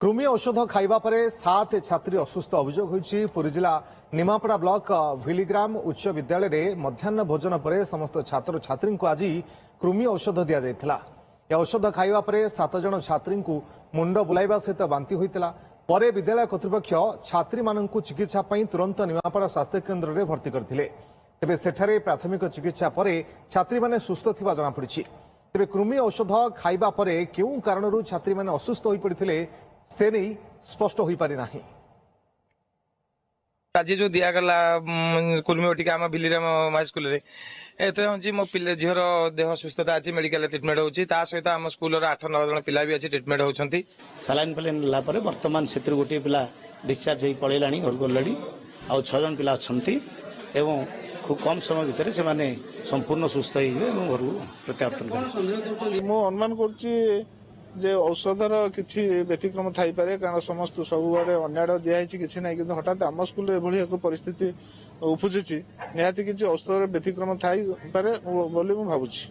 कृमि औषध खाइबा परे 7 छात्री असुस्थ अभियोग होइछि। पुरी जिला निमापड़ा ब्लॉक भिलीग्राम उच्च विद्यालय रे मध्याह्न भोजन परे समस्त छात्र छात्री को आज कृमि औषध दिया जायथिला। ए औषध खाइबा परे 7 जन छात्री को मुंड बुलाइबा सहित बांति होइतिला। परे विद्यालय कर्तृपक्ष छात्री माननकु चिकित्सा पई तुरंत निमापड़ा स्वास्थ्य केन्द्र रे भर्ती करथिले। तेबे सेठारे प्राथमिक चिकित्सा परे छात्री माने सुस्थ थिबा जଣା पड़िछि। तेबे कृमि औषध खाइबा परे केउ कारणरू छात्री माने असुस्थ होई पड़िथिले से नहीं स्पष्ट हो पारि नाही। आज जो दिगला कुर्मी टीका आम भिलीराम हाई स्कूल एत हूँ मो पिले झीर देह सुस्थता अच्छी मेडिकल ट्रिटमेंट होती सहित आम स्कूल 8-9 जन पिला भी अच्छी ट्रिटमेंट होती। सालाइन फैलाइन नेला बर्तमान से गोटे पिला डिस्चार्ज हो पलैला घर गलाड़ी आउ 6 जन पिला अच्छा खूब कम समय भितर से माने संपूर्ण सुस्थ हो घर प्रत्यावर्तन कर मु अनुमान जे औषधर किसी व्यतिक्रम थाई पारे कारण समस्त सब आड़े अन्य दिखाई किसी ना कि हठात आम स्कूल एभली एक परिस्थिति उपजी निहाती किसी औषधर व्यतिक्रम थाई पारे बोली मु भावुछि।